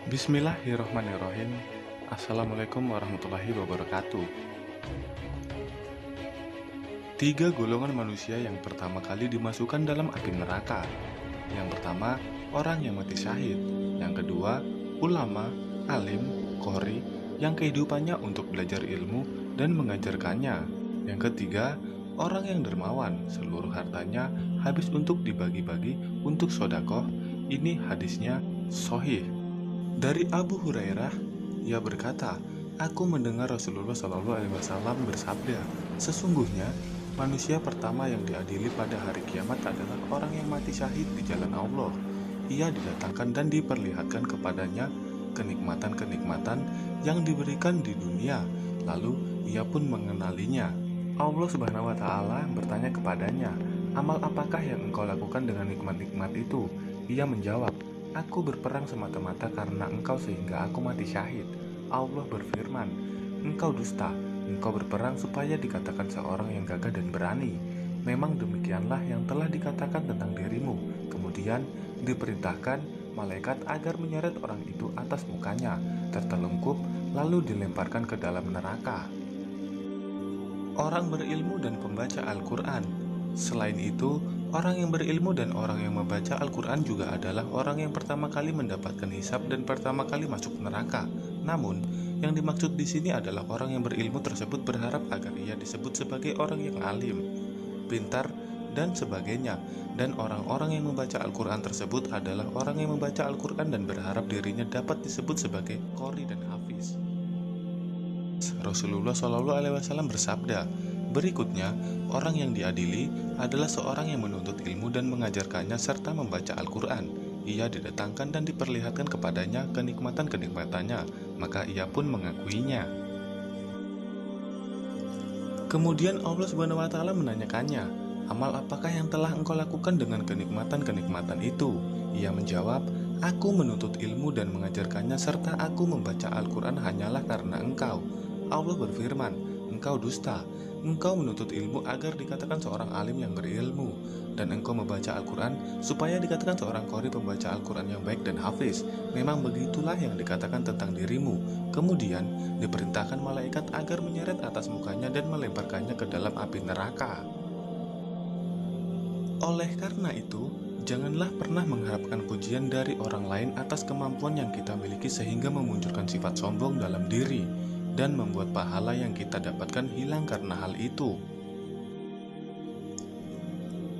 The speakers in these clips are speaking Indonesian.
Bismillahirrahmanirrahim. Assalamualaikum warahmatullahi wabarakatuh. Tiga golongan manusia yang pertama kali dimasukkan dalam api neraka. Yang pertama, orang yang mati syahid. Yang kedua, ulama, alim, qori, yang kehidupannya untuk belajar ilmu dan mengajarkannya. Yang ketiga, orang yang dermawan, seluruh hartanya habis untuk dibagi-bagi untuk sodakoh. Ini hadisnya sahih. Dari Abu Hurairah, ia berkata, "Aku mendengar Rasulullah SAW bersabda, sesungguhnya manusia pertama yang diadili pada hari kiamat adalah orang yang mati syahid di jalan Allah. Ia didatangkan dan diperlihatkan kepadanya kenikmatan-kenikmatan yang diberikan di dunia, lalu ia pun mengenalinya. Allah Subhanahu wa Ta'ala bertanya kepadanya, 'Amal apakah yang engkau lakukan dengan nikmat-nikmat itu?' Ia menjawab, 'Aku berperang semata-mata karena engkau sehingga aku mati syahid.' Allah berfirman, 'Engkau dusta, engkau berperang supaya dikatakan seorang yang gagah dan berani. Memang demikianlah yang telah dikatakan tentang dirimu.' Kemudian diperintahkan malaikat agar menyeret orang itu atas mukanya, tertelungkup, lalu dilemparkan ke dalam neraka. Orang berilmu dan pembaca Al-Quran. Selain itu, orang yang berilmu dan orang yang membaca Al-Quran juga adalah orang yang pertama kali mendapatkan hisab dan pertama kali masuk neraka. Namun, yang dimaksud di sini adalah orang yang berilmu tersebut berharap agar ia disebut sebagai orang yang alim, pintar, dan sebagainya. Dan orang-orang yang membaca Al-Quran tersebut adalah orang yang membaca Al-Quran dan berharap dirinya dapat disebut sebagai qori dan hafiz. Rasulullah SAW bersabda, berikutnya, orang yang diadili adalah seorang yang menuntut ilmu dan mengajarkannya serta membaca Al-Quran. Ia didatangkan dan diperlihatkan kepadanya kenikmatan-kenikmatannya, maka ia pun mengakuinya. Kemudian Allah Subhanahu wa Ta'ala menanyakannya, 'Amal apakah yang telah engkau lakukan dengan kenikmatan-kenikmatan itu?' Ia menjawab, 'Aku menuntut ilmu dan mengajarkannya serta aku membaca Al-Quran hanyalah karena engkau.' Allah berfirman, 'Engkau dusta, engkau menuntut ilmu agar dikatakan seorang alim yang berilmu, dan engkau membaca Al-Quran supaya dikatakan seorang qori pembaca Al-Quran yang baik dan hafiz. Memang begitulah yang dikatakan tentang dirimu.' Kemudian diperintahkan malaikat agar menyeret atas mukanya dan melemparkannya ke dalam api neraka. Oleh karena itu, janganlah pernah mengharapkan pujian dari orang lain atas kemampuan yang kita miliki sehingga memunculkan sifat sombong dalam diri dan membuat pahala yang kita dapatkan hilang karena hal itu.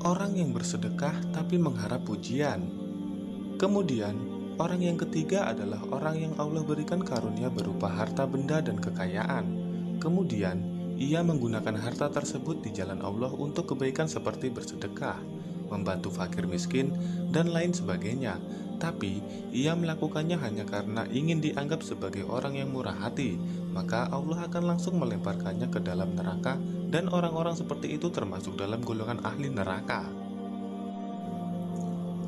Orang yang bersedekah tapi mengharap pujian. Kemudian, orang yang ketiga adalah orang yang Allah berikan karunia berupa harta benda dan kekayaan. Kemudian, ia menggunakan harta tersebut di jalan Allah untuk kebaikan seperti bersedekah, membantu fakir miskin, dan lain sebagainya. Tapi, ia melakukannya hanya karena ingin dianggap sebagai orang yang murah hati, maka Allah akan langsung melemparkannya ke dalam neraka, dan orang-orang seperti itu termasuk dalam golongan ahli neraka.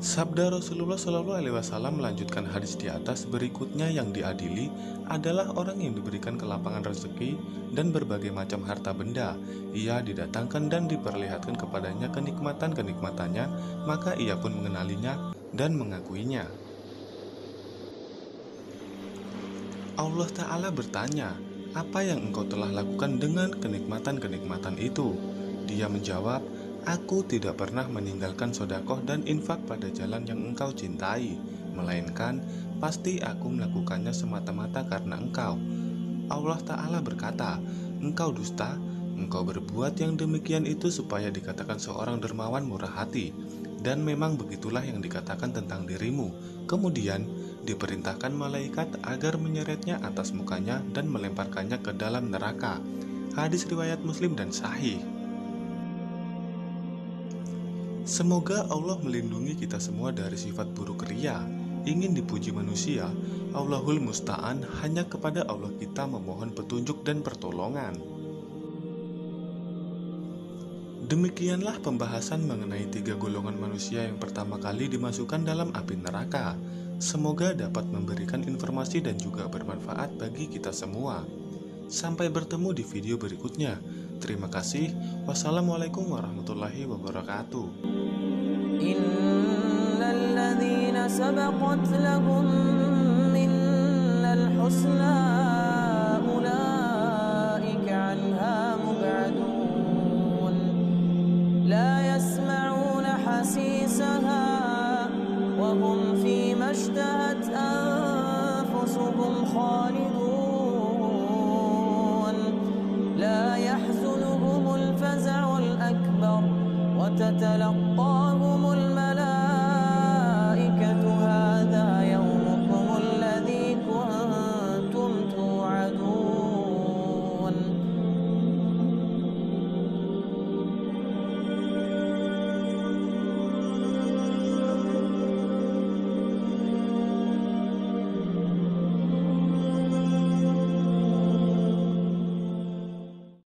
Sabda Rasulullah SAW melanjutkan hadis di atas, berikutnya yang diadili adalah orang yang diberikan kelapangan rezeki dan berbagai macam harta benda. Ia didatangkan dan diperlihatkan kepadanya kenikmatan-kenikmatannya, maka ia pun mengenalinya dan mengakuinya. Allah Ta'ala bertanya, 'Apa yang engkau telah lakukan dengan kenikmatan-kenikmatan itu?' Dia menjawab, 'Aku tidak pernah meninggalkan sodakoh dan infak pada jalan yang engkau cintai, melainkan pasti aku melakukannya semata-mata karena engkau.' Allah Ta'ala berkata, 'Engkau dusta, engkau berbuat yang demikian itu supaya dikatakan seorang dermawan murah hati, dan memang begitulah yang dikatakan tentang dirimu.' Kemudian diperintahkan malaikat agar menyeretnya atas mukanya dan melemparkannya ke dalam neraka. Hadis riwayat Muslim dan sahih. Semoga Allah melindungi kita semua dari sifat buruk riya, ingin dipuji manusia. Allahul Musta'an, hanya kepada Allah kita memohon petunjuk dan pertolongan. Demikianlah pembahasan mengenai tiga golongan manusia yang pertama kali dimasukkan dalam api neraka. Semoga dapat memberikan informasi dan juga bermanfaat bagi kita semua. Sampai bertemu di video berikutnya. Terima kasih. Wassalamualaikum warahmatullahi wabarakatuh. إن الذين سبقت لهم من الحسنى أولئك عنها مبعدون لا يسمعون حسيسها وهم فيما اشتهت أنفسهم خالدون لا يحزنهم الفزع الأكبر وتتلقاهم الملائكة